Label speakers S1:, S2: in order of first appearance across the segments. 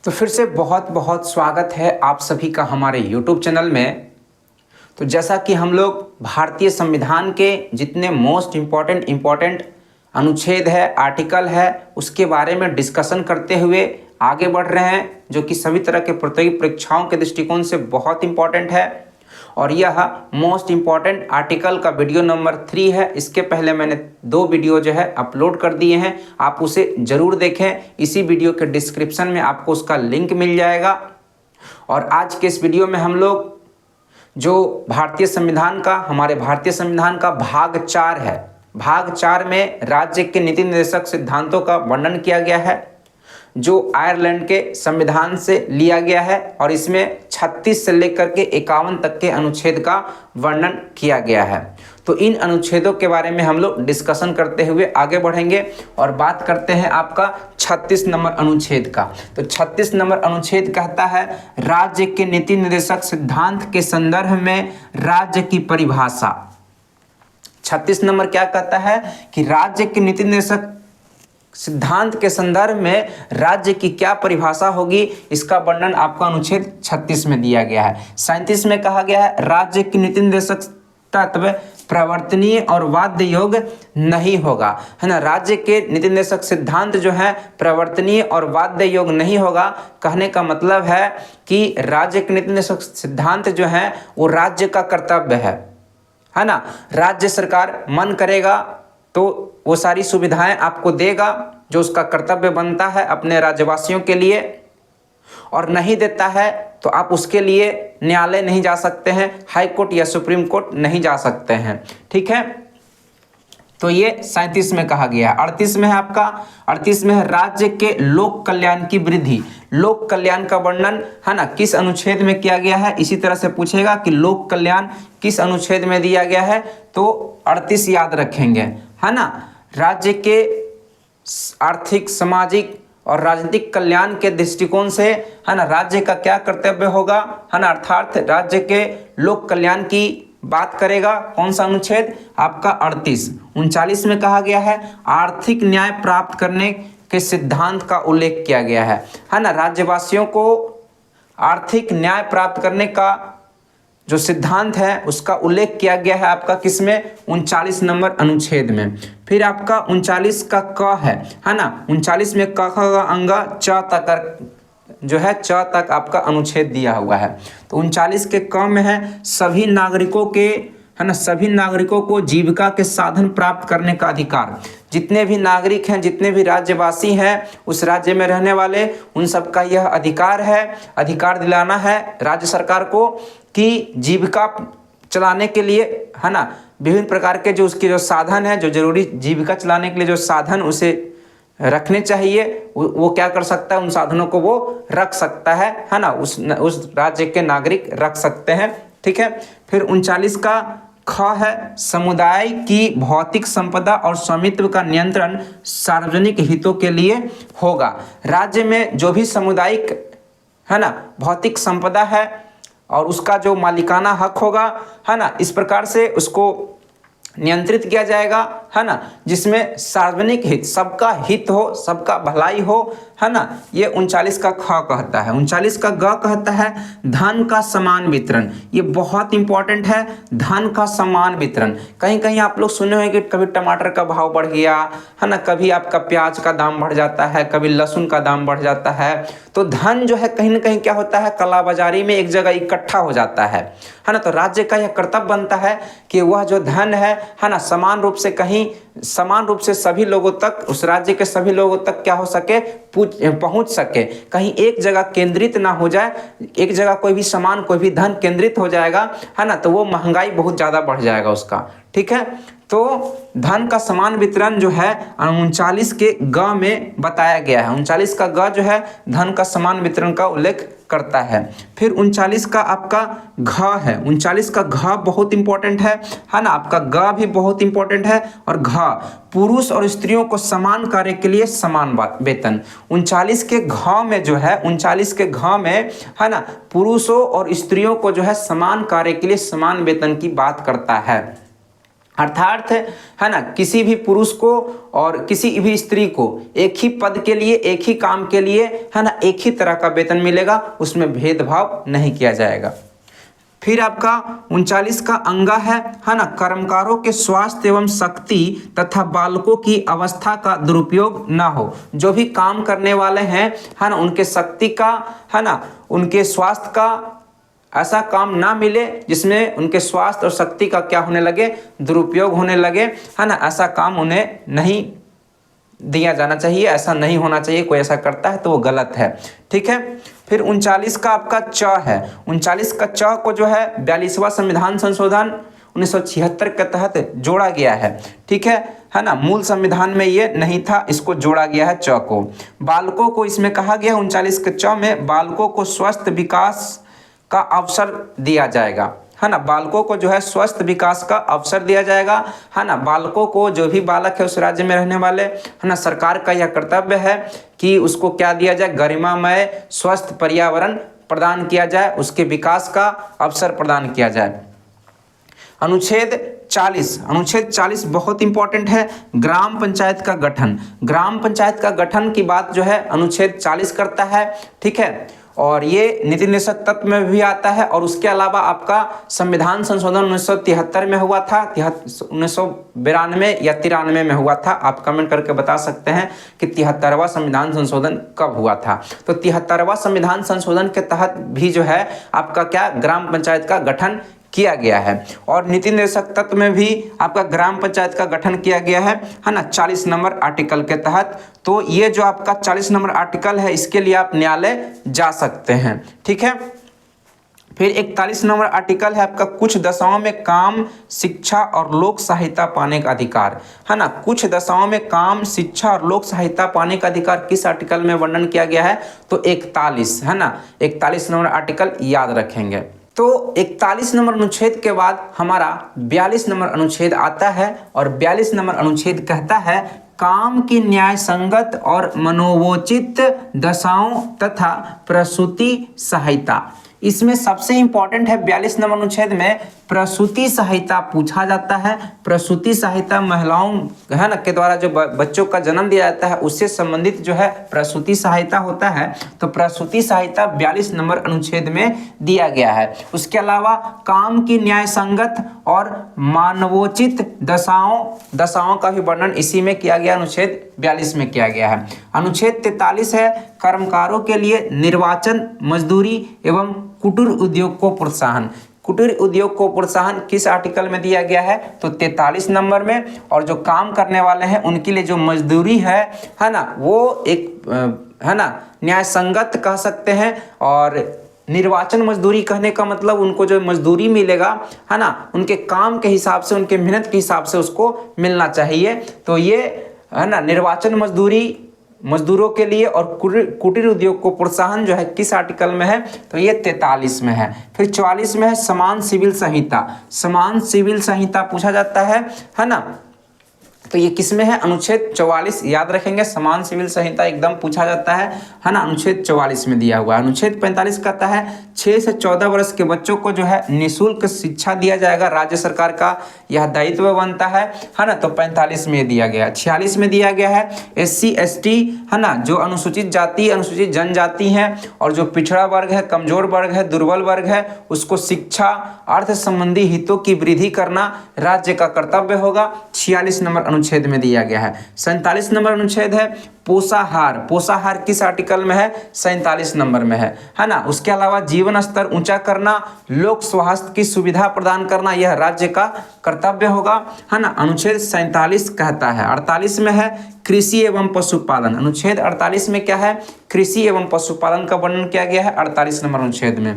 S1: तो फिर से बहुत बहुत स्वागत है आप सभी का हमारे YouTube चैनल में। तो जैसा कि हम लोग भारतीय संविधान के जितने मोस्ट इम्पॉर्टेंट अनुच्छेद है, आर्टिकल है, उसके बारे में डिस्कशन करते हुए आगे बढ़ रहे हैं, जो कि सभी तरह के प्रतियोगी परीक्षाओं के दृष्टिकोण से बहुत इम्पॉर्टेंट है। और यह मोस्ट इम्पॉर्टेंट आर्टिकल का वीडियो नंबर 3 है। इसके पहले मैंने 2 वीडियो जो है अपलोड कर दिए हैं, आप उसे ज़रूर देखें। इसी वीडियो के डिस्क्रिप्शन में आपको उसका लिंक मिल जाएगा। और आज के इस वीडियो में हम लोग जो हमारे भारतीय संविधान का भाग 4 है, भाग 4 में राज्य के नीति निर्देशक सिद्धांतों का वर्णन किया गया है, जो आयरलैंड के संविधान से लिया गया है। और इसमें 36 से लेकर के 51 तक के अनुच्छेद का वर्णन किया गया है। तो इन अनुच्छेदों के बारे में हम लोग डिस्कशन करते हुए आगे बढ़ेंगे और बात करते हैं आपका 36 नंबर अनुच्छेद का। तो 36 नंबर अनुच्छेद कहता है, राज्य के नीति निर्देशक सिद्धांत के संदर्भ में राज्य की परिभाषा। 36 नंबर क्या कहता है कि राज्य के नीति निर्देशक सिद्धांत के संदर्भ में राज्य की क्या परिभाषा होगी, इसका वर्णन आपका अनुच्छेद 36 में दिया गया है। 37 में कहा गया है, राज्य की नीति निर्देशक तत्व प्रवर्तनीय और वाद्य योग्य नहीं होगा, है ना। राज्य के नीति निर्देशक सिद्धांत जो है प्रवर्तनीय और वाद्य योग्य नहीं होगा। कहने का मतलब है कि राज्य के नीति निर्देशक सिद्धांत जो है वो राज्य का कर्तव्य है ना। राज्य सरकार मन करेगा तो वो सारी सुविधाएं आपको देगा जो उसका कर्तव्य बनता है अपने राज्यवासियों के लिए, और नहीं देता है तो आप उसके लिए न्यायालय नहीं जा सकते हैं, हाई कोर्ट या सुप्रीम कोर्ट नहीं जा सकते हैं, ठीक है। तो ये 37 में कहा गया है। 38 में है आपका, 38 में है राज्य के लोक कल्याण की वृद्धि। लोक कल्याण का वर्णन है ना किस अनुच्छेद में किया गया है, इसी तरह से पूछेगा कि लोक कल्याण किस अनुच्छेद में दिया गया है, तो 38 याद रखेंगे, है ना। राज्य के आर्थिक, सामाजिक और राजनीतिक कल्याण के दृष्टिकोण से, है ना, राज्य का क्या कर्तव्य होगा, है ना, अर्थात राज्य के लोक कल्याण की बात करेगा। कौन सा अनुच्छेद आपका 38। 39 में कहा गया है, आर्थिक न्याय प्राप्त करने के सिद्धांत का उल्लेख किया गया है ना। राज्यवासियों को आर्थिक न्याय प्राप्त करने का जो सिद्धांत है उसका उल्लेख किया गया है आपका किसमें, 39 नंबर अनुच्छेद में। फिर आपका 39 का क है ना, 39 में क का अंगा च तक जो है, च तक आपका अनुच्छेद दिया हुआ है। तो 39 के क में है, सभी नागरिकों के, है ना, सभी नागरिकों को जीविका के साधन प्राप्त करने का अधिकार। जितने भी नागरिक हैं, जितने भी राज्यवासी हैं, उस राज्य में रहने वाले, उन सबका यह अधिकार है, अधिकार दिलाना है राज्य सरकार को कि जीविका चलाने के लिए, है ना, विभिन्न प्रकार के जो उसके जो साधन है, जो जरूरी जीविका चलाने के लिए जो साधन उसे रखने चाहिए, वो क्या कर सकता है, उन साधनों को वो रख सकता है ना, उस राज्य के नागरिक रख सकते हैं, ठीक है। फिर 39 का ख है, समुदाय की भौतिक संपदा और स्वामित्व का नियंत्रण सार्वजनिक हितों के लिए होगा। राज्य में जो भी सामुदायिक, है ना, भौतिक संपदा है और उसका जो मालिकाना हक होगा, है ना, इस प्रकार से उसको नियंत्रित किया जाएगा, है ना, जिसमें सार्वजनिक हित, सबका हित हो, सबका भलाई हो, है ना। ये 39 का ख कहता है। 39 का ग कहता है, धन का समान वितरण। ये बहुत इंपॉर्टेंट है, धन का समान वितरण। कहीं कहीं आप लोग सुने होंगे कि कभी टमाटर का भाव बढ़ गया, है ना, कभी आपका प्याज का दाम बढ़ जाता है, कभी लहसुन का दाम बढ़ जाता है। तो धन जो है कहीं ना कहीं क्या होता है, कालाबाजारी में एक जगह इकट्ठा हो जाता है ना। तो राज्य का यह कर्तव्य बनता है कि वह जो धन है ना, समान रूप से सभी लोगों तक, उस राज्य के सभी लोगों तक क्या हो सके, पहुंच सके। कहीं एक जगह केंद्रित ना हो जाए, एक जगह कोई भी सामान, कोई भी धन केंद्रित हो जाएगा, है ना, तो वो महंगाई बहुत ज़्यादा बढ़ जाएगा उसका, ठीक है। तो धन का समान वितरण जो है 39 के ग में बताया गया है। 39 का ग जो है धन का समान वितरण का उल्लेख करता है। फिर 39 का आपका घ है। 39 का घ बहुत इंपॉर्टेंट है ना, आपका ग भी बहुत इंपॉर्टेंट है। और घ, पुरुष और स्त्रियों को समान कार्य के लिए समान वेतन। 39 के घ में जो है, 39 के घ में, है ना, पुरुषों और स्त्रियों को जो है समान कार्य के लिए समान वेतन की बात करता है। अर्थात है ना, किसी भी पुरुष को और किसी भी स्त्री को एक ही पद के लिए, एक ही काम के लिए है ना, एक ही तरह का वेतन मिलेगा, उसमें भेदभाव नहीं किया जाएगा। फिर आपका 39 का अंगा है ना, कर्मकारों के स्वास्थ्य एवं शक्ति तथा बालकों की अवस्था का दुरुपयोग ना हो। जो भी काम करने वाले हैं है ना, उनके शक्ति का है ना, उनके स्वास्थ्य का ऐसा काम ना मिले जिसमें उनके स्वास्थ्य और शक्ति का क्या होने लगे, दुरुपयोग होने लगे है ना। ऐसा काम उन्हें नहीं दिया जाना चाहिए, ऐसा नहीं होना चाहिए। कोई ऐसा करता है तो वो गलत है, ठीक है। फिर 39 का आपका च है। 39 का च को जो है 42वां संविधान संशोधन 1976 के तहत जोड़ा गया है, ठीक है ना। मूल संविधान में ये नहीं था, इसको जोड़ा गया है च को। बालकों को इसमें कहा गया 39 के च में बालकों को स्वस्थ विकास का अवसर दिया जाएगा, है ना। बालकों को जो है स्वस्थ विकास का अवसर दिया जाएगा, है ना। बालकों को, जो भी बालक है उस राज्य में रहने वाले, है ना, सरकार का यह कर्तव्य है कि उसको क्या दिया जाए, गरिमामय स्वस्थ पर्यावरण प्रदान किया जाए, उसके विकास का अवसर प्रदान किया जाए। अनुच्छेद 40 बहुत इंपॉर्टेंट है। ग्राम पंचायत का गठन, ग्राम पंचायत का गठन की बात जो है अनुच्छेद 40 करता है, ठीक है। और ये नीति निर्देशक तत्व में भी आता है। और उसके अलावा आपका संविधान संशोधन 1973 में हुआ था, 1992 या 93 में हुआ था। आप कमेंट करके बता सकते हैं कि 73वां संविधान संशोधन कब हुआ था। तो 73वां संविधान संशोधन के तहत भी जो है आपका क्या, ग्राम पंचायत का गठन किया गया है। और नीति निर्देशक तत्व में भी आपका ग्राम पंचायत का गठन किया गया है ना, 40 नंबर आर्टिकल के तहत। तो ये जो आपका 40 नंबर आर्टिकल है, इसके लिए आप न्यायालय जा सकते हैं, ठीक है। फिर 41 नंबर आर्टिकल है आपका, कुछ दशाओं में काम, शिक्षा और लोक सहायता पाने का अधिकार, है ना। कुछ दशाओं में काम, शिक्षा और लोक सहायता पाने का अधिकार किस आर्टिकल में वर्णन किया गया है, तो 41, है ना। 41 नंबर आर्टिकल याद रखेंगे। तो 41 नंबर अनुच्छेद के बाद हमारा 42 नंबर अनुच्छेद आता है। और 42 नंबर अनुच्छेद कहता है, काम की न्याय संगत और मनोवोचित दशाओं तथा प्रसूति सहायता। इसमें सबसे इंपॉर्टेंट है 42 नंबर अनुच्छेद में प्रसूति सहायता पूछा जाता है। प्रसूति सहायता महिलाओं, है ना, के द्वारा जो बच्चों का जन्म दिया जाता है उससे संबंधित जो है प्रसूति सहायता होता है। तो प्रसूति सहायता 42 नंबर अनुच्छेद में दिया गया है। उसके अलावा काम की न्याय संगत और मानवोचित दशाओं का भी वर्णन इसी में किया गया, अनुच्छेद 42 में किया गया है। अनुच्छेद 43 है, कर्मकारों के लिए निर्वाचन, मजदूरी एवं कुटीर उद्योग को प्रोत्साहन। कुटीर उद्योग को प्रोत्साहन किस आर्टिकल में दिया गया है, तो 43 नंबर में। और जो काम करने वाले हैं उनके लिए जो मजदूरी है ना, वो एक है ना न्याय संगत कह सकते हैं। और निर्वाचन मजदूरी कहने का मतलब उनको जो मजदूरी मिलेगा, है ना, उनके काम के हिसाब से, उनके मेहनत के हिसाब से उसको मिलना चाहिए। तो ये है ना निर्वाचन मजदूरी मजदूरों के लिए और कुटीर उद्योग को प्रोत्साहन जो है किस आर्टिकल में है, तो ये 43 में है। फिर 44 में है समान सिविल संहिता। समान सिविल संहिता पूछा जाता है ना। तो ये किस में है, अनुच्छेद 44 याद रखेंगे। समान सिविल संहिता एकदम पूछा जाता है ना, अनुच्छेद 44 में दिया हुआ है। अनुच्छेद 45 कहता है 6 से 14 वर्ष के बच्चों को जो है निःशुल्क शिक्षा दिया जाएगा, राज्य सरकार का यह दायित्व बनता है ना। तो 45 में दिया गया। 46 में दिया गया है SC ST, है ना, जो अनुसूचित जाति, अनुसूचित जनजाति हैं और जो पिछड़ा वर्ग है, कमजोर वर्ग है, दुर्बल वर्ग है, उसको शिक्षा, अर्थ संबंधी हितों की वृद्धि करना राज्य का कर्तव्य होगा। 46 नंबर अनुच्छेद में दिया गया है। 47 नंबर अनुच्छेद है पोषाहार। पोषाहार किस आर्टिकल में है, 47 नंबर में है ना। उसके अलावा जीवन स्तर ऊंचा करना, लोक स्वास्थ्य की सुविधा प्रदान करना, यह राज्य का कर्तव्य होगा, है ना। अनुच्छेद 47 कहता है। 48 में है कृषि एवं पशुपालन। अनुच्छेद 48 में क्या है, कृषि एवं पशुपालन का वर्णन किया गया है 48 नंबर अनुच्छेद में,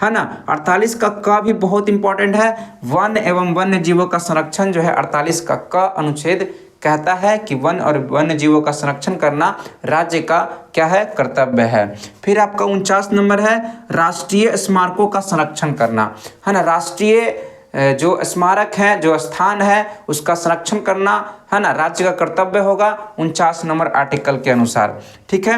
S1: है ना। 48 का भी बहुत इंपॉर्टेंट है, वन एवं वन्य जीवों का संरक्षण जो है 48 का अनुच्छेद कहता है कि वन और वन्य जीवों का संरक्षण करना राज्य का क्या है, कर्तव्य है। फिर आपका 49 नंबर है राष्ट्रीय स्मारकों का संरक्षण करना, है ना। राष्ट्रीय जो स्मारक है, जो स्थान है, उसका संरक्षण करना, है ना, राज्य का कर्तव्य होगा 49 नंबर आर्टिकल के अनुसार, ठीक है।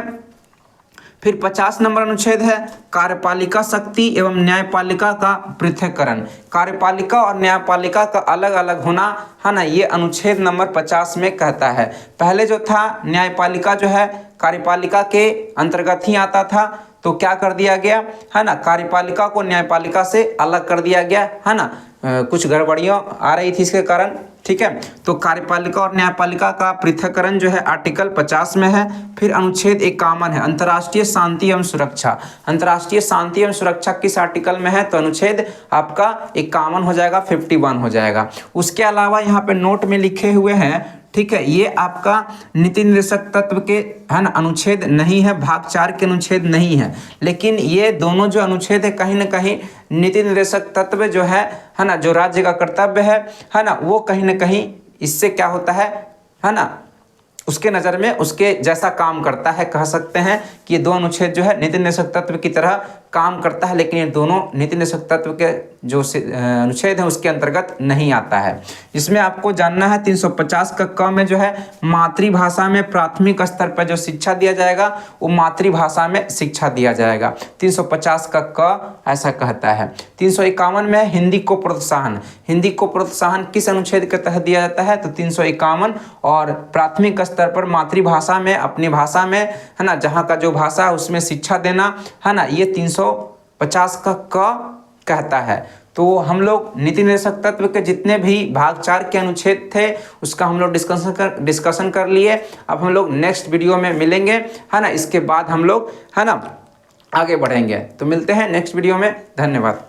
S1: फिर 50 नंबर अनुच्छेद है कार्यपालिका शक्ति एवं न्यायपालिका का पृथक्करण। कार्यपालिका और न्यायपालिका का अलग अलग होना है ना, ये अनुच्छेद नंबर 50 में कहता है। पहले जो था न्यायपालिका जो है कार्यपालिका के अंतर्गत ही आता था, तो क्या कर दिया गया है ना, कार्यपालिका को न्यायपालिका से अलग कर दिया गया है ना, कुछ गड़बड़ियाँ आ रही थी इसके कारण, ठीक है। तो कार्यपालिका और न्यायपालिका का पृथक्करण जो है आर्टिकल 50 में है। फिर अनुच्छेद 51 है अंतर्राष्ट्रीय शांति एवं सुरक्षा। अंतर्राष्ट्रीय शांति एवं सुरक्षा किस आर्टिकल में है, तो अनुच्छेद आपका 51 हो जाएगा, 51 हो जाएगा। उसके अलावा यहाँ पे नोट में लिखे हुए हैं, ठीक है, ये आपका नीति निर्देशक तत्व के है ना अनुच्छेद नहीं है, भाग 4 के अनुच्छेद नहीं है, लेकिन ये दोनों जो अनुच्छेद है कहीं ना कहीं नीति निर्देशक तत्व जो है ना, जो राज्य का कर्तव्य है ना, वो कहीं ना कहीं इससे क्या होता है ना, उसके नज़र में उसके जैसा काम करता है। कह सकते हैं कि ये दो अनुच्छेद जो है नीति निर्देशक तत्व की तरह काम करता है, लेकिन ये दोनों नीति निर्देशक तत्व के जो अनुच्छेद है उसके अंतर्गत नहीं आता है। इसमें आपको जानना है 350 का क में जो है मातृभाषा में प्राथमिक स्तर पर जो शिक्षा दिया जाएगा वो मातृभाषा में शिक्षा दिया जाएगा। 350 का क ऐसा कहता है। 351 में हिंदी को प्रोत्साहन। हिंदी को प्रोत्साहन किस अनुच्छेद के तहत दिया जाता है, तो 351 और प्राथमिक स्तर पर मातृभाषा में अपनी भाषा में है ना, जहाँ का जो भाषा है उसमें शिक्षा देना है ना, ये 350 का क कहता है। तो हम लोग नीति निर्देशक तत्व के जितने भी भाग 4 के अनुच्छेद थे उसका हम लोग डिस्कशन कर लिए। अब हम लोग नेक्स्ट वीडियो में मिलेंगे है ना, इसके बाद हम लोग है ना आगे बढ़ेंगे। तो मिलते हैं नेक्स्ट वीडियो में, धन्यवाद।